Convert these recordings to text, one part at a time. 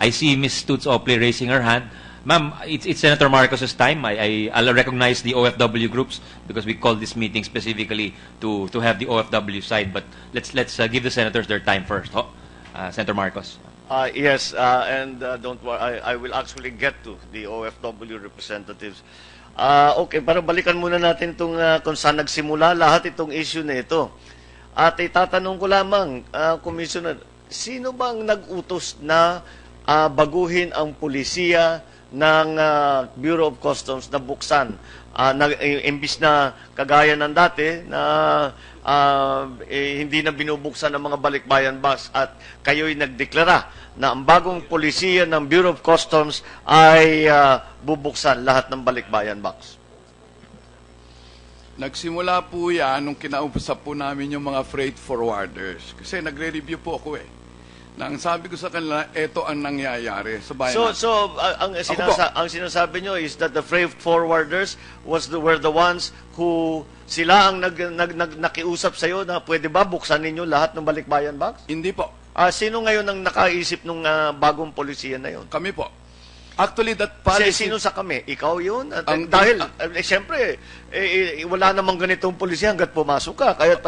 I see Ms. Toots Opley raising her hand. Ma'am, it's Senator Marcos's time. I'll recognize the OFW groups because we called this meeting specifically to have the OFW side. But let's give the senators their time first. Senator Marcos. Yes, and don't worry, I will actually get to the OFW representatives. Okay, para balikan muna natin itong kung saan nagsimula lahat itong issue na ito. At itatanong ko lamang, Commissioner, sino bang nag-utos na baguhin ang pulisiya ng Bureau of Customs na buksan? Imbis na kagaya ng dati na hindi na binubuksan ng mga balikbayan box at kayo'y nagdeklara na ang bagong pulisiya ng Bureau of Customs ay bubuksan lahat ng balikbayan box. Nagsimula po yan nung kinausap po namin yung mga freight forwarders. Kasi nagre-review po ako eh. Nang sabi ko sa kanila, ito ang nangyayari sa bayan. So ang sinasabi nyo is that the freight forwarders were the ones who sila ang nakiusap sa'yo na pwede ba buksan ninyo lahat ng balikbayan box? Hindi po. Sino ngayon ang nakaisip ng bagong polisiya na yun? Kami po. Actually, that policy... Sino sa kami? Ikaw yun? Dahil, siyempre, wala namang ganitong polisiya hanggat pumasok ka. Kaya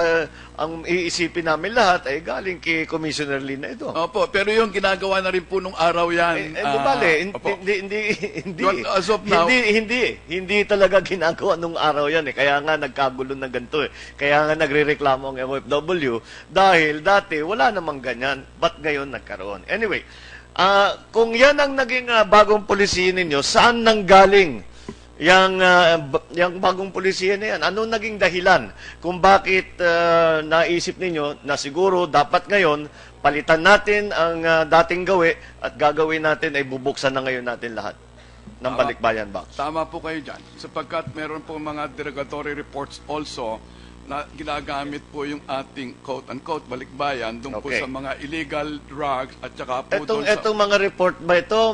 ang iisipin namin lahat ay galing kay Commissioner Lina ito. Opo, pero yung ginagawa na rin po nung araw yan. Hindi talaga ginagawa nung araw yan. Kaya nga nagkagulo na ganito. Kaya nga nagre-reklamo ang OFW. Dahil dati, wala namang ganyan. Ba't ngayon nagkaroon? Anyway, kung yan ang naging bagong polisiya ninyo, saan nanggaling yung bagong polisiya na yan? Anong naging dahilan kung bakit naisip ninyo na siguro dapat ngayon palitan natin ang dating gawi at gagawin natin ay bubuksan na ngayon natin lahat ng balikbayan box? Tama po kayo dyan. Sapagkat meron po mga derogatory reports also na ginagamit po yung ating quote-unquote balikbayan doon po sa mga illegal drugs at saka po doon sa... Itong mga report ba ito?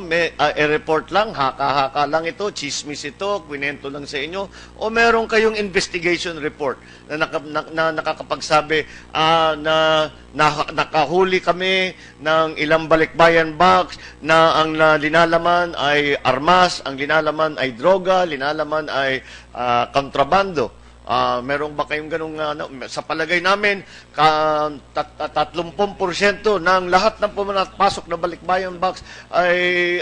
Report lang? Haka-haka lang ito? Chismis ito? Kwinento lang sa inyo? O meron kayong investigation report na nakakapagsabi na nakahuli kami ng ilang balikbayan box na ang linalaman ay armas, ang linalaman ay droga, linalaman ay kontrabando? Meron ba kayong ganung sa palagay namin 30% ng lahat ng pumapasok na balikbayan box ay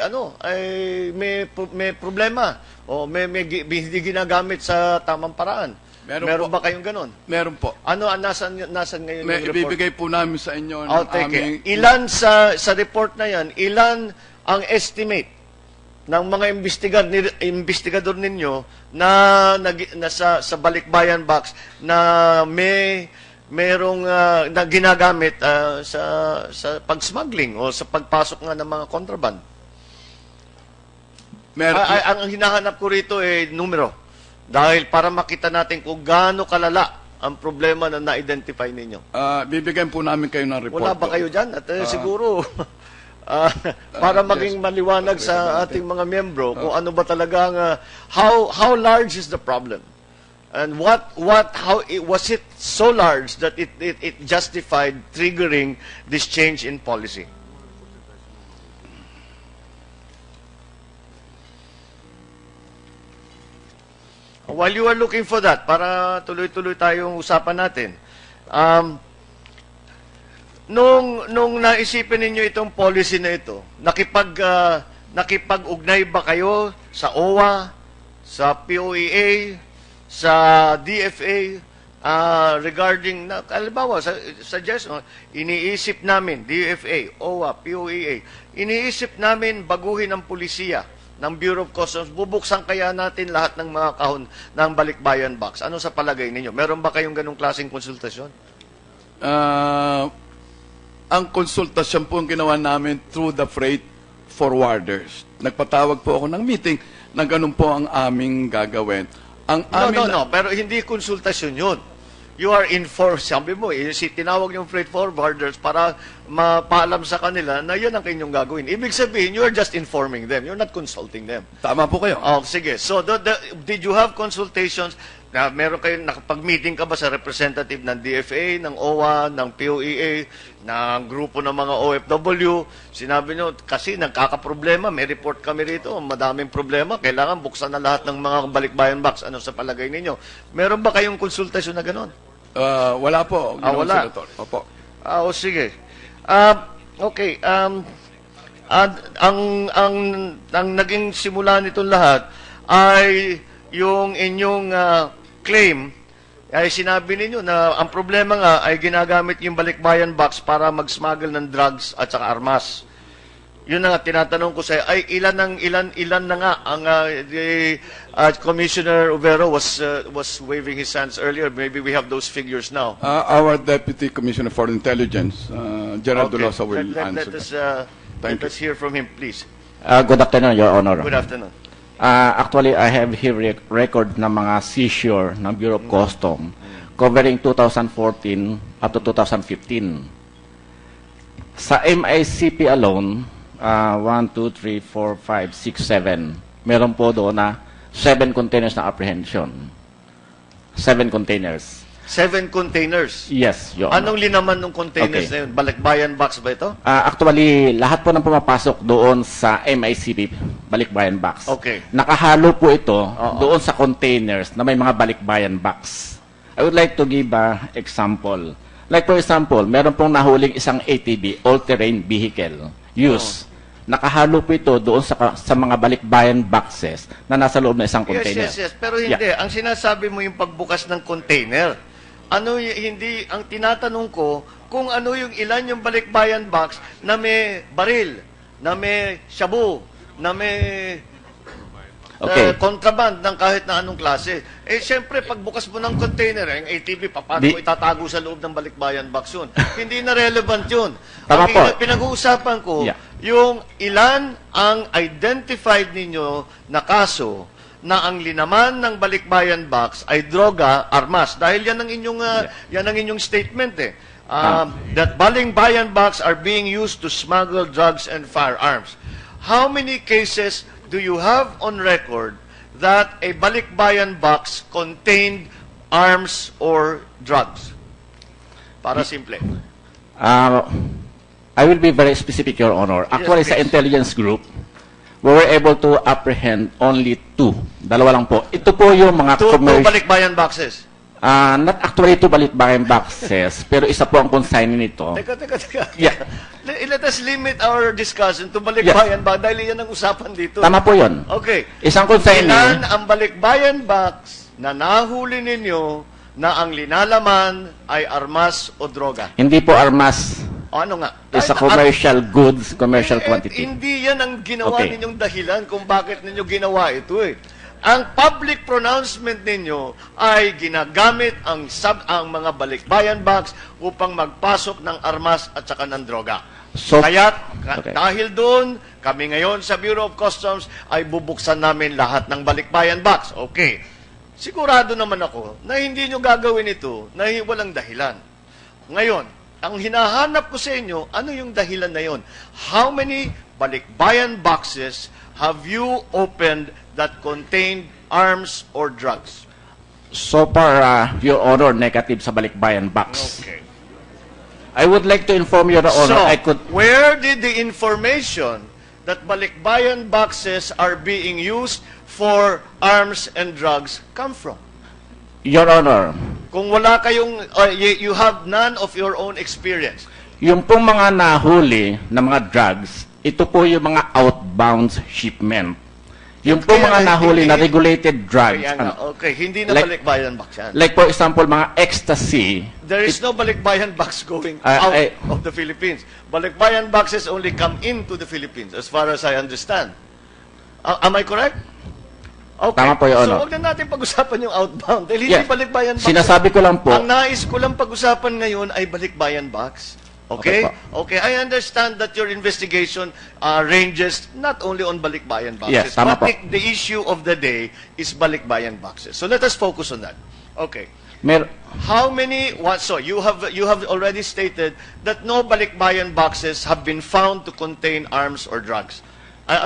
may problema o may hindi ginagamit sa tamang paraan. Meron ba kayong ganun? Meron po. Nasan ngayon yung report? Ibibigay po namin sa inyo ng aming... Ilan sa report na yan, ilan ang estimate ng mga investigador ninyo na sa balikbayan box na merong na ginagamit sa pag-smuggling o sa pagpasok nga ng mga contraband? Ang hinahanap ko rito ay numero. Dahil para makita natin kung gaano kalala ang problema na na-identify ninyo. Bibigyan po namin kayo ng report. Wala ba kayo dyan? At siguro... para maging maliwanag sa ating mga miyembro kung ano ba talagang how large is the problem and how was it so large that it justified triggering this change in policy. While you are looking for that, para tuloy-tuloy tayong usapan natin, Nung naisipin ninyo itong policy na ito, nakipag-ugnay ba kayo sa OWA, sa POEA, sa DFA, regarding, halimbawa, suggestion, iniisip namin, DFA, OWA, POEA, iniisip namin baguhin ang pulisiya ng Bureau of Customs, bubuksan kaya natin lahat ng mga kahon ng balikbayan box. Ano sa palagay ninyo? Meron ba kayong ganong klaseng konsultasyon? Ang konsultasyon po ang ginawa namin through the freight forwarders. Nagpatawag po ako ng meeting na ganun po ang aming gagawin. No. Pero hindi konsultasyon yun. You are informed. Sabi mo, tinawag yung freight forwarders para mapaalam sa kanila na yun ang kanyang gagawin. Ibig sabihin, you are just informing them. You're not consulting them. Tama po kayo. Sige. So, did you have consultations meron kayo, nakapag-meeting ka ba sa representative ng DFA, ng OWA, ng POEA, ng grupo ng mga OFW? Sinabi nyo, kasi nagkakaproblema, may report kami rito, madaming problema, kailangan buksan na lahat ng mga balikbayan box. Ano sa palagay ninyo? Meron ba kayong konsultasyon na gano'n? Wala po. Wala. Senator. Opo. Sige. Okay. Ang naging simula nitong lahat ay yung inyong claim ay sinabi ninyo na ang problema nga ay ginagamit yung balikbayan box para mag-smuggle ng drugs at saka armas. Yun na nga, tinatanong ko sa ay ilan na nga ang Commissioner Overo was waving his hands earlier. Maybe we have those figures now. Our Deputy Commissioner for Intelligence, Gerald Dolosa, will answer. Let us hear from him, please. Good afternoon, Your Honor. Good afternoon. Actually, I have here record ng mga seizure ng Bureau of Custom covering 2014 up to 2015. Sa MICP alone, 1, 2, 3, 4, 5, 6, 7, meron po doon na 7 containers na apprehension. 7 containers. 7 containers? Yes, Your Honor. Anong linaman ng containers na yun? Balikbayan box ba ito? Actually, lahat po ng pumapasok doon sa MICP, balikbayan box. Okay. Nakahalo po ito doon sa containers na may mga balikbayan box. I would like to give an example. Like for example, meron pong nahuling isang ATV, all-terrain vehicle, use. Nakahalo po ito doon sa mga balikbayan boxes na nasa loob ng isang container. Yes. Pero hindi. Yeah. Ang sinasabi mo yung pagbukas ng container. Hindi, ang tinatanong ko, kung ano yung ilan yung balikbayan box na may baril, na may shabu, na may contraband ng kahit na anong klase. Siyempre, pagbukas mo ng container, yung ATV, paano mo itatago sa loob ng balikbayan box yun? Hindi na relevant yun. Tama po. Pinag-uusapan ko, yung ilan ang identified ninyo na kaso na ang linaman ng balikbayan box ay droga, armas. Dahil yan ang inyong statement that balikbayan box are being used to smuggle drugs and firearms. How many cases do you have on record that a balikbayan box contained arms or drugs? Para simple. I will be very specific, Your Honor. Actually, Yes, sa intelligence group, we were able to apprehend only 2. Dalawa lang po. Ito po yung mga Two balikbayan boxes. Not actually 2 balikbayan boxes, pero isa po ang consignee nito. Teka. Yeah. Let us limit our discussion to balikbayan box dahil yan ang usapan dito. Tama po yun. Okay. Isang consignee. Ilan ang balikbayan box na nahuli ninyo na ang linalaman ay armas o droga? Hindi po armas. Ano nga? It's a commercial goods, commercial quantity. Hindi yan ang ginawa ninyong dahilan kung bakit ninyo ginawa ito Ang public pronouncement ninyo ay ginagamit ang mga balikbayan box upang magpasok ng armas at saka ng droga. So, Dahil doon, kami ngayon sa Bureau of Customs ay bubuksan namin lahat ng balikbayan box. Okay. Sigurado naman ako na hindi nyo gagawin ito na walang dahilan. Ngayon, ang hinahanap ko sa inyo, ano yung dahilan na yon? How many balikbayan boxes have you opened that contained arms or drugs? So far, Your Honor, negative sa balikbayan box. Okay. I would like to inform Your Honor, where did the information that balikbayan boxes are being used for arms and drugs come from? Your Honor, kung wala kayong, you have none of your own experience. Yung pong mga nahuli na mga drugs, ito po yung mga outbound shipment. Yung pong mga nahuli na regulated drugs. Okay, hindi na balikbayan box yan. Like for example, mga ecstasy. There is no balikbayan box going out of the Philippines. Balikbayan boxes only come into the Philippines, as far as I understand. Am I correct? Okay. Tama po yun. So, huwag na natin pag-usapan yung outbound. Dahil hindi balikbayan box. Sinasabi ko lang po. Ang nais ko lang pag-usapan ngayon ay balikbayan box. Okay? Okay, I understand that your investigation ranges not only on balikbayan boxes. Yes, tama but po. the issue of the day is balikbayan boxes. So, let us focus on that. Okay. How many, so you have already stated that no balikbayan boxes have been found to contain arms or drugs.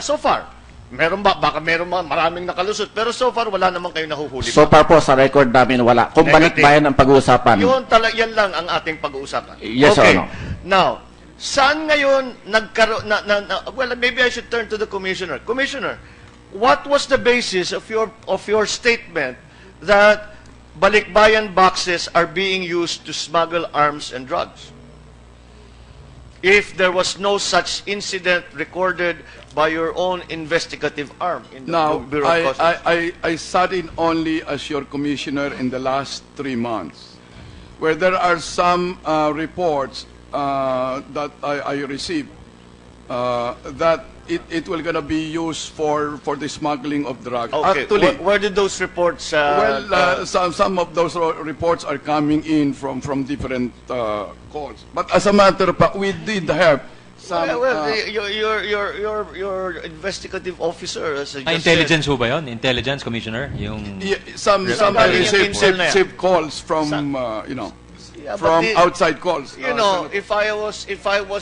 So far, Meron ba? Baka meron maraming nakalusot. Pero so far, wala naman kayo nahuhuli So far po, sa record namin, wala. Kung Negative. balikbayan ang pag-uusapan. Yan lang ang ating pag-uusapan. Yes, okay. or no? Now, saan ngayon nagkaroon, well, maybe I should turn to the Commissioner. Commissioner, what was the basis of your statement that balikbayan boxes are being used to smuggle arms and drugs? If there was no such incident recorded by your own investigative arm in the Now, Bureau of Customs. I sat in only as your commissioner in the last 3 months, where there are some reports that I received that it will gonna be used for the smuggling of drugs. Okay, Actually, where did those reports? some of those reports are coming in from different calls. But as a matter of fact, we did have some. Your investigative officer, as I just Intelligence ho ba yun? Intelligence, Commissioner? Yung... some I Galing yung received intel na yan. received calls from from outside calls. You know, if I was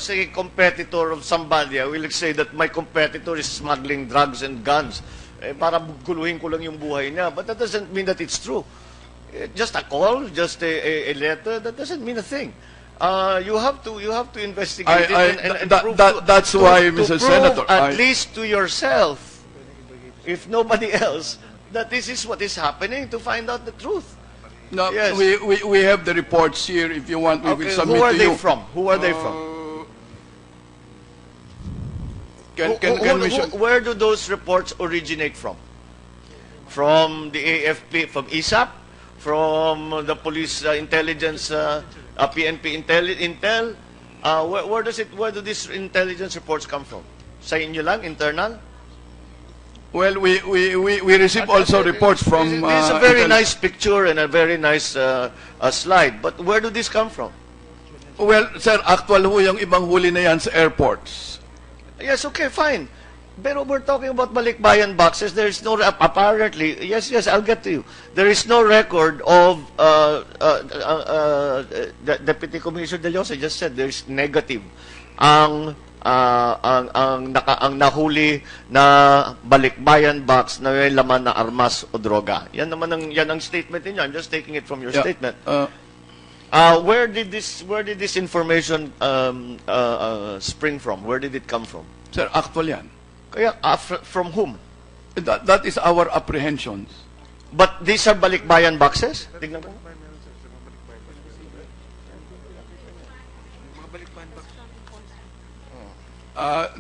a competitor of somebody, I will say that my competitor is smuggling drugs and guns. Para guluhin ko lang yung buhay niya. But that doesn't mean that it's true. Just a call, just a letter, that doesn't mean a thing. You have to investigate it and prove that's why, Mr. prove Senator, at least to yourself, if nobody else, that this is what is happening, to find out the truth. No, Yes. we have the reports here. If you want, we will Okay, submit who are to they you. from? Who are they from? Can we show? Where do those reports originate from? From the AFP, from ISAP, from the police intelligence, PNP Intel? Where do these intelligence reports come from? Sa inyo lang, internal? Well, we receive also reports from. This is a very nice picture and a very nice slide. But where do these come from? Well, sir, actual ho yung ibang huli na yan sa airports. Yes, okay, fine. Pero we're talking about balikbayan boxes. There is no, apparently, yes, I'll get to you. There is no record of, Deputy Commissioner De Leosa just said there's negative. Ang nahuli na balikbayan box na may laman na armas o droga. Yan ang statement niyo. I'm just taking it from your Yeah. statement. Where did this information spring from? Where did it come from? Sir, actual yan. Kaya from whom? That is our apprehensions. But these are balikbayan boxes? Tignan ko.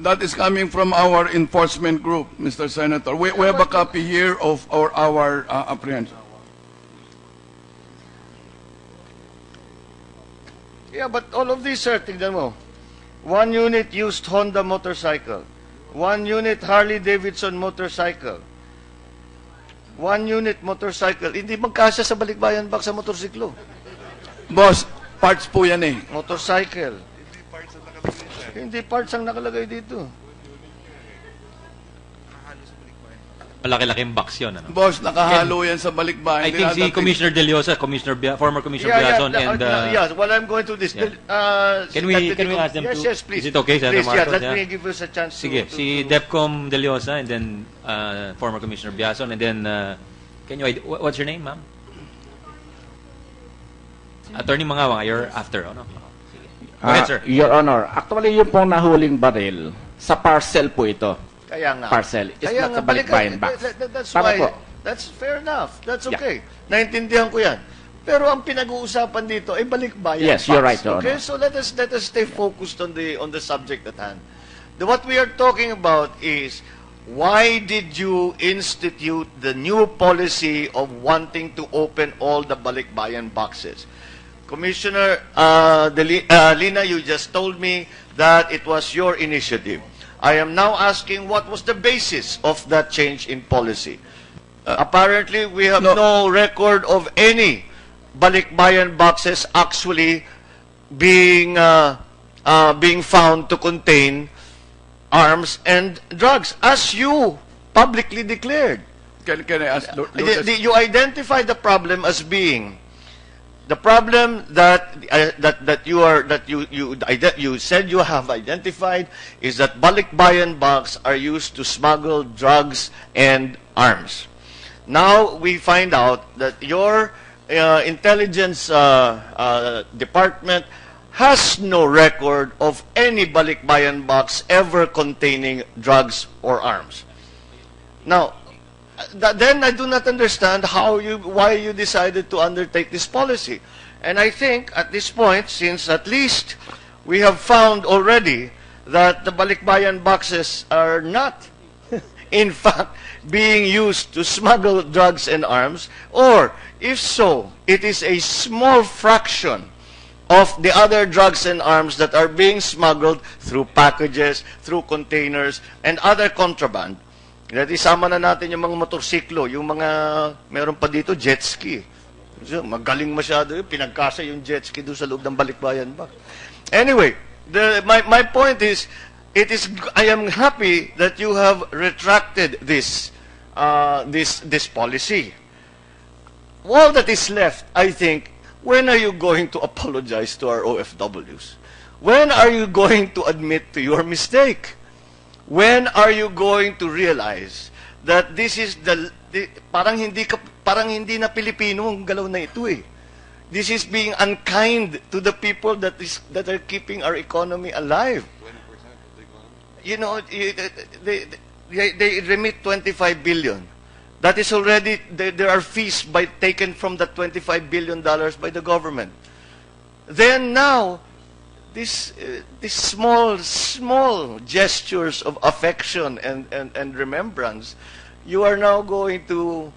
That is coming from our enforcement group, Mr. Senator. We have a copy here of our apprehension. Yeah, but all of these, sir, tignan mo. 1 unit used Honda motorcycle. 1 unit Harley Davidson motorcycle. 1 unit motorcycle. Hindi magkasya sa balikbayan box sa motorsiklo. Boss, parts po yan eh. Motorcycle. Hindi parts ang nakalagay dito. Malaki-laking box yun. Ano? Boss, nakahalo yan sa balikbayan. I think si Commissioner De Leosa, former Commissioner Biazon, and... yes, while I'm going to this, Can we ask them to... Yes, please. Is it okay, Senator Please, Marcos? let me give us a chance Sige, to... si DepCom De Leosa, and then former Commissioner Biazon, and then... what's your name, ma'am? Attorney Mangawang, you're after, ano? Sige. Go ahead, sir. Your Honor, actually yung pong nahuling baril, sa parcel po ito. Kaya nga. Parcel. It's Kaya not nga, a balikbayan box. That's Tama why, po. that's fair enough. That's okay. Naintindihan ko yan. Pero ang pinag-uusapan dito ay balikbayan Yes, box. you're right, Your Okay, Honor. so let us stay focused on the subject at hand. What we are talking about is, why did you institute the new policy of wanting to open all the balikbayan boxes? Commissioner Lina, you just told me that it was your initiative. I am now asking what was the basis of that change in policy. Apparently, we have no record of any balikbayan boxes actually being found to contain arms and drugs, as you publicly declared. Can I ask Lucas? You identified the problem as being the problem that you said you have identified is that balikbayan bucks are used to smuggle drugs and arms. Now we find out that your intelligence department has no record of any balikbayan box ever containing drugs or arms. Now, then I do not understand why you decided to undertake this policy. And I think at this point, since at least we have found already that the balikbayan boxes are not, in fact, being used to smuggle drugs and arms, or if so, it is a small fraction of the other drugs and arms that are being smuggled through packages, through containers, and other contraband. That isama na natin yung mga motorsiklo, yung mga, meron pa dito, jet ski. Magaling masyado yun, pinagkasa yung jet ski doon sa loob ng balikbayan ba. Anyway, my point is, I am happy that you have retracted this policy. All that is left, I think, when are you going to apologize to our OFWs? When are you going to admit to your mistake? When are you going to realize that this is parang hindi na Pilipino ang galaw na ito eh. This is being unkind to the people that are keeping our economy alive. 20% of the economy? You know, they remit 25 billion. That is already, there are fees taken from the $25 billion by the government. Then now, these small gestures of affection and remembrance, you are now going to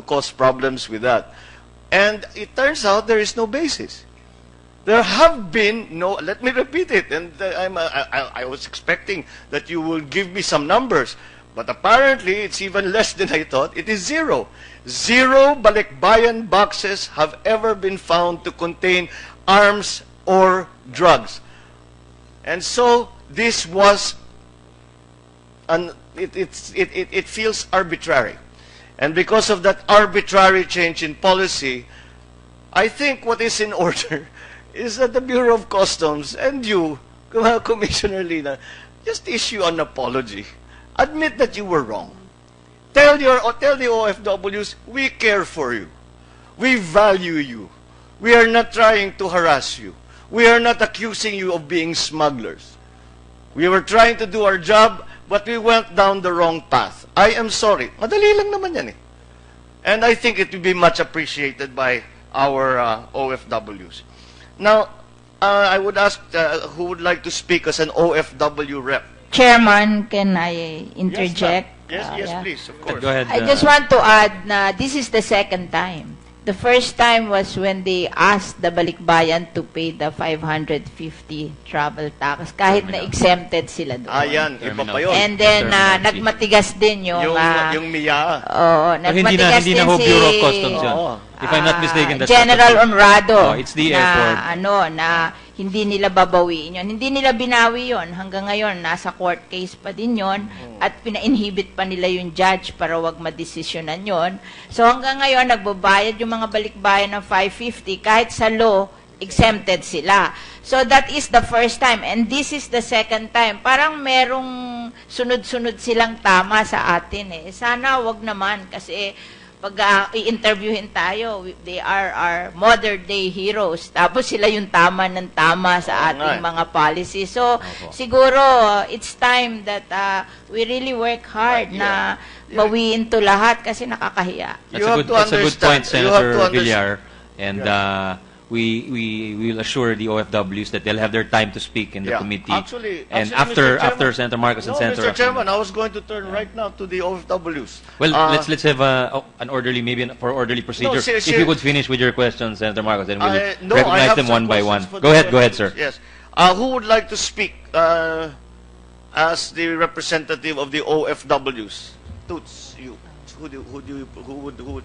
cause problems with that. And it turns out there is no basis. There have been no, let me repeat it, and I was expecting that you will give me some numbers, but apparently it's even less than I thought. It is zero. Zero balikbayan boxes have ever been found to contain arms or drugs. And so this was, it feels arbitrary. And because of that arbitrary change in policy, I think what is in order is that the Bureau of Customs and you, Commissioner Lina, just issue an apology. Admit that you were wrong. Tell the OFWs, we care for you. We value you. We are not trying to harass you. We are not accusing you of being smugglers. We were trying to do our job, but we went down the wrong path. I am sorry. Madali lang naman yan eh. And I think it will be much appreciated by our OFWs. Now, I would ask who would like to speak as an OFW rep. Chairman, can I interject? Yes, yeah. please, of course. Go ahead. I just want to add na this is the second time. The first time was when they asked the balikbayan to pay the 550 travel tax kahit na exempted sila doon. Yan, iba pa yun. And then nagmatigas din yung MIA. Oo, nagmatigas hindi na ho Bureau of Customs yun. If I'm not mistaken, that's General Honrado. It's the airport. Na hindi nila babawiin yun. Hindi nila binawi yun. Hanggang ngayon, nasa court case pa din yun. At pina-inhibit pa nila yung judge para wag madesisyonan yun. So hanggang ngayon, nagbabayad yung mga balikbayan ng 550 kahit sa law, exempted sila. So that is the first time. And this is the second time. Parang merong sunod-sunod silang tama sa atin eh. Sana wag naman kasi pag i-interviewin tayo, they are our modern day heroes. Tapos sila yung tama ng tama sa ating mga policy. So, siguro, it's time that we really work hard na bawiin to lahat kasi nakakahiya. That's a good point, Senator Villar. And we will assure the OFWs that they'll have their time to speak in the committee. Actually, after Senator Marcos and Senator Mr. Chairman, I was going to turn right now to the OFWs. Well, let's have an orderly, maybe for orderly procedure. If you could finish with your questions, Senator Marcos, then we'll recognize them one by one. Go ahead, sir. Yes. Who would like to speak as the representative of the OFWs? Toots, you. Who would?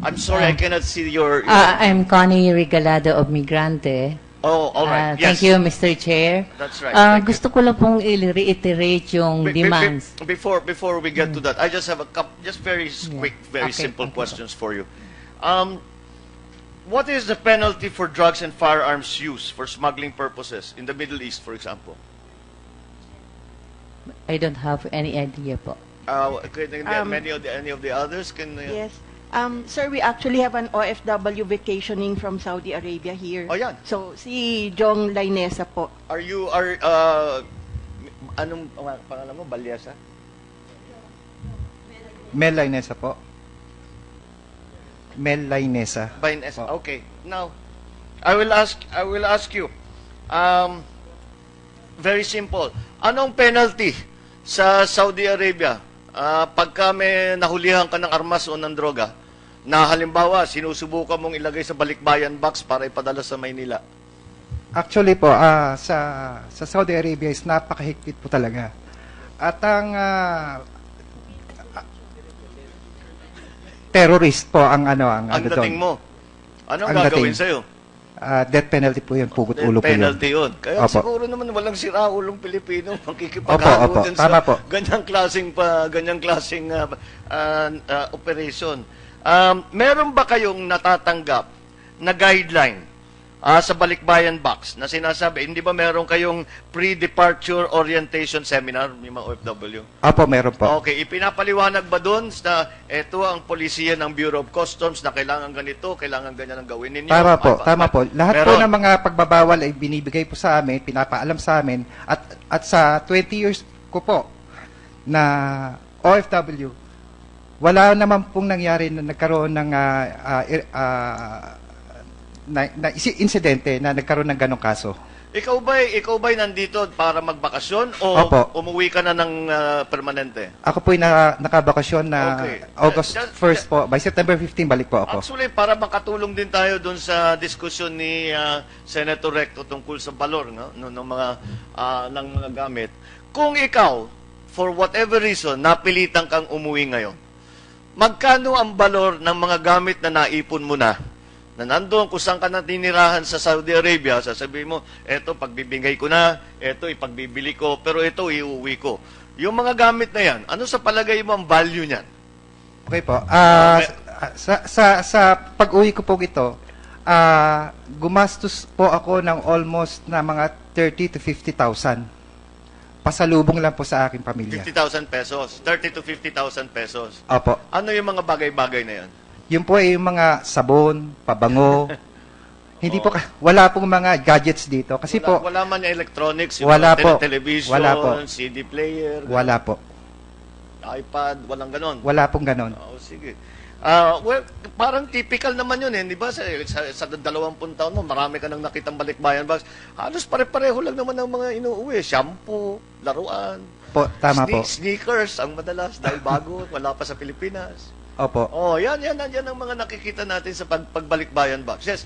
I'm sorry, I cannot see your... I'm Connie Regalado of Migrante. Oh, all right. Yes. Thank you, Mr. Chair. That's right. Gusto ko lang pong i-reiterate yung demands. Before we get to that, I just have a couple, just very quick, very simple questions for you. what is the penalty for drugs and firearms use for smuggling purposes in the Middle East, for example? I don't have any idea po. Any of the others can... Yes. Sir, we actually have an OFW vacationing from Saudi Arabia here. Oh, yan. So, si Jong Lainesa po. Anong pangalan mo? Balyasa? Mel Lainesa po. Mel Lainesa. Okay. Now, I will ask you. Very simple. Anong penalty sa Saudi Arabia pagka may nahulihan ka ng armas o ng droga na halimbawa sinusubukan mong ilagay sa balikbayan box para ipadala sa Maynila? Actually po, sa Saudi Arabia is napakahigpit po talaga. At ang terrorist po ang dating mo. Anong ang gagawin dating. sa'yo? Death penalty po yun, pugot ulo po yun. Penalty yun. Kaya Opo. siguro naman walang siraulong Pilipino makikipaghago Opo, dun tama sa po. ganyang klaseng operation. Meron ba kayong natatanggap na guideline sa balikbayan box na sinasabi, hindi ba meron kayong pre-departure orientation seminar, yung mga OFW? Opo, meron po. Okay, ipinapaliwanag ba doon na ito ang polisiya ng Bureau of Customs na kailangan ganito, kailangan ganyan ang gawin ninyo? Tama po. Lahat po meron. ng mga pagbabawal ay binibigay po sa amin, pinapaalam sa amin, at sa 20 years ko po na OFW, wala naman pong nangyari na nagkaroon ng insidente na nagkaroon ng ganong kaso. Ikaw ba'y nandito para magbakasyon o Opo. umuwi ka na ng permanente? Ako po'y nakabakasyon na Okay. August 1st po. By September 15, balik po ako. Actually, para makatulong din tayo doon sa diskusyon ni Senator Recto tungkol sa valor ng mga gamit. Kung ikaw, for whatever reason, napilitan kang umuwi ngayon, magkano ang valor ng mga gamit na naipon mo na nandoon kung saan ka natinirahan sa Saudi Arabia, sasabihin mo, eto pagbibigay ko na, eto ipagbibili ko, pero eto iuwi ko. Yung mga gamit na yan, ano sa palagay mo ang value niyan? Okay po. Sa pag-uwi ko po ito, gumastos po ako ng almost na mga 30 to 50,000. Pasalubong lang po sa aking pamilya. 50,000 pesos. 30 to 50,000 pesos. Opo. Ano yung mga bagay-bagay na yan? Yun po ay yung mga sabon, pabango. Hindi po, wala pong mga gadgets dito. Kasi wala man yung electronics, yung wala mga po. television, Wala po. CD player, Wala po. iPad, walang ganon. Wala pong ganon. Sige. Well, parang typical naman yun di ba? Sa 20 taon mo, marami ka nang nakitang balikbayan box. Halos pare-pareho lang naman ang mga inuuwi. Shampoo, laruan, Po, tama po. sneakers, ang madalas, dahil bago, wala pa sa Pilipinas. Opo. Yan ang mga nakikita natin sa pagbalikbayan box. Yes,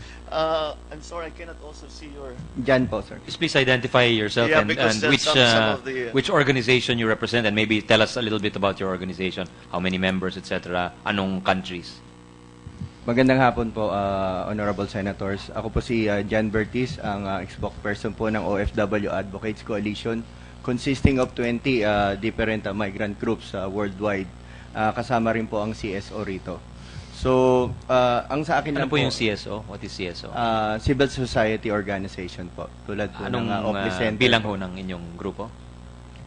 I'm sorry, I cannot also see your... Jan po, sir. Please identify yourself Yeah, and because which some of the, which organization you represent, and maybe tell us a little bit about your organization, how many members, etc., anong countries. Magandang hapon po, Honorable Senators. Ako po si Jan Bertis, ang spokesperson po ng OFW Advocates Coalition, consisting of 20 different migrant groups worldwide. Kasama rin po ang CSO rito. So, ang sa akin Ano lang po yung CSO? What is CSO? Civil Society Organization po. Tulad po Anong ng Opli Center. bilang ho ng inyong grupo?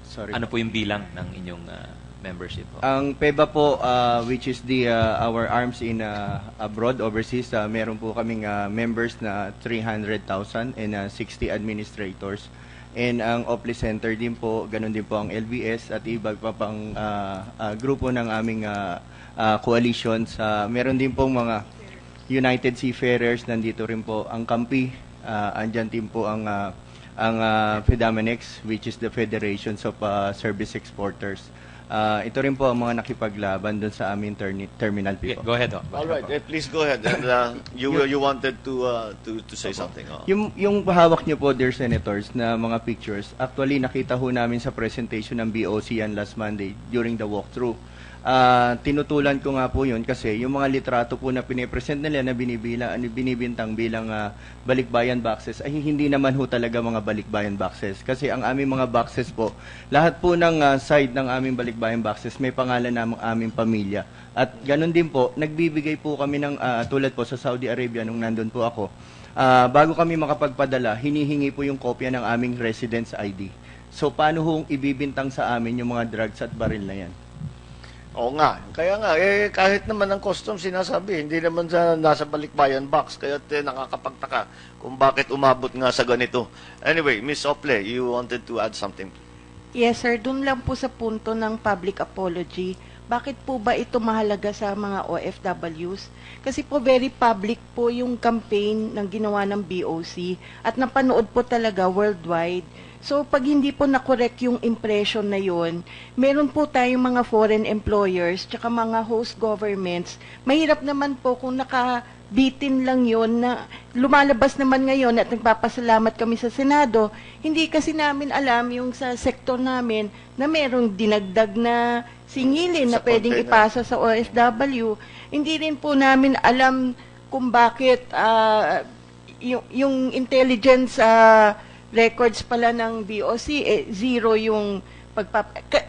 Sorry. Ano po yung bilang ng inyong membership po? Ang PEBA po, which is our arms in abroad, overseas, meron po kaming members na 300,000 and 60 administrators. And ang Opli Center din po, ganun din po ang LBS at iba pa pang grupo ng aming coalitions. Meron din pong mga United Seafarers, nandito rin po ang CAMPI, andyan din po ang FEDAMENEX, which is the Federations of Service Exporters. Ito rin po ang mga nakipaglaban doon sa aming terminal Yeah, people. go ahead. All right, please go ahead. And you wanted to say something. Yung hawak niyo po, dear senators, na mga pictures, actually nakita ho namin sa presentation ng BOC yan last Monday during the walkthrough. Tinutulan ko nga po yun kasi yung mga litrato po na pinipresent nila na binibintang bilang balikbayan boxes ay hindi naman ho talaga mga balikbayan boxes. Kasi ang aming mga boxes po, lahat po ng side ng aming balikbayan balikbayan boxes, may pangalan ng aming pamilya. At ganun din po, nagbibigay po kami ng, tulad po sa Saudi Arabia nung nandun po ako, bago kami makapagpadala, hinihingi po yung kopya ng aming residence ID. So, paano hong ibibintang sa amin yung mga drugs at baril na yan? Oo nga. Kaya nga, kahit naman ang customs sinasabi, hindi naman nasa balikbayan box. Kaya nakakapagtaka kung bakit umabot nga sa ganito. Anyway, Ms. Ople, you wanted to add something. Yes, sir. Doon lang po sa punto ng public apology. Bakit po ba ito mahalaga sa mga OFWs? Kasi po very public po yung campaign ng ginawa ng BOC at napanood po talaga worldwide. So, pag hindi po na-correct yung impression na yun, meron po tayong mga foreign employers tsaka mga host governments. Mahirap naman po kung nakabitin lang yun na lumalabas naman ngayon at nagpapasalamat kami sa Senado. Hindi kasi namin alam yung sa sektor namin na merong dinagdag na singilin na pwedeng ipasa sa OFW. Hindi rin po namin alam kung bakit yung intelligence records pala ng BOC, zero yung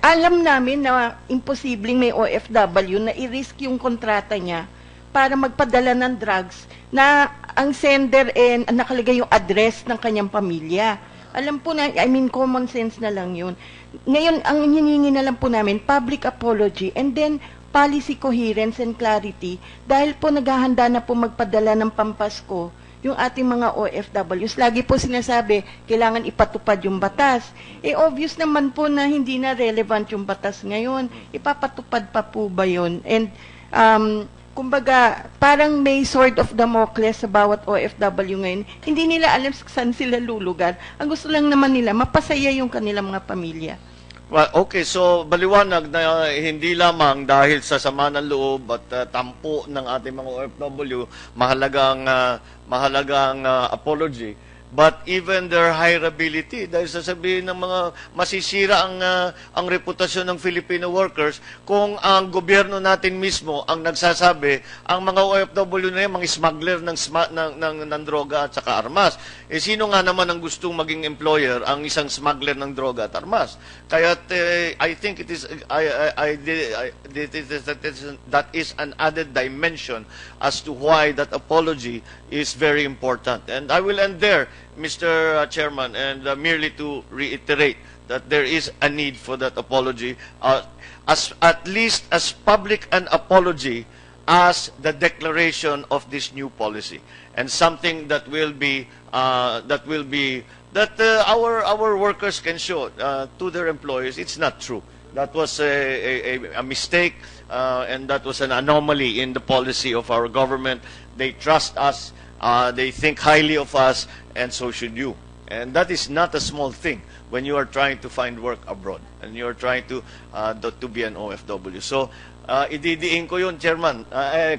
alam namin na imposibleng may OFW na i-risk yung kontrata niya para magpadala ng drugs na ang sender nakalagay yung address ng kanyang pamilya. Alam po na, common sense na lang yun. Ngayon, ang hinihingi na lang po namin, public apology and then policy coherence and clarity dahil po naghahanda na po magpadala ng Pampasko yung ating mga OFWs. Lagi po sinasabi, kailangan ipatupad yung batas. Obvious naman po na hindi na relevant yung batas ngayon. Ipapatupad pa po ba yun? And, kumbaga, parang may sword of Damocles sa bawat OFW ngayon. Hindi nila alam saan sila lulugar. Ang gusto lang naman nila, mapasaya yung kanilang mga pamilya. Well, okay, so baliwanag na hindi lamang dahil sa sama ng loob at tampo ng ating mga OFW, mahalagang apology, but even their hireability, dahil sasabihin ng mga masisira ang reputasyon ng Filipino workers kung ang gobyerno natin mismo ang nagsasabi ang mga OFW na yan, mga smuggler ng droga at saka armas. Sino nga naman ang gustong maging employer ang isang smuggler ng droga at armas? Kaya I think it is that is an added dimension as to why that apology is very important. And I will end there, Mr. Chairman, and merely to reiterate that there is a need for that apology, at least as public an apology as the declaration of this new policy, and something that our workers can show to their employers it's not true. That was a mistake, and that was an anomaly in the policy of our government. They trust us. They think highly of us, and so should you. And that is not a small thing when you are trying to find work abroad and you are trying to be an OFW. So, ididiin ko yun, Chairman,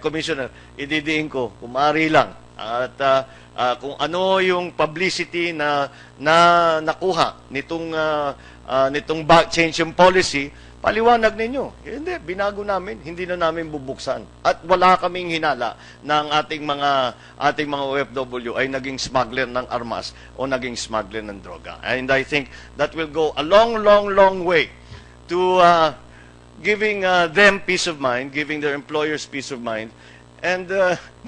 Commissioner, ididiin ko, kumari lang. At kung ano yung publicity na nakuha nitong change in policy, paliwanag ninyo. Hindi, binago namin, hindi na namin bubuksan. At wala kaming hinala ng ating mga OFW ay naging smuggler ng armas o naging smuggler ng droga. And I think that will go a long way to giving them peace of mind, giving their employers peace of mind. And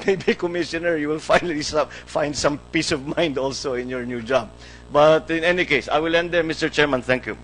maybe, Commissioner, you will finally find some peace of mind also in your new job. But in any case, I will end there, Mr. Chairman. Thank you.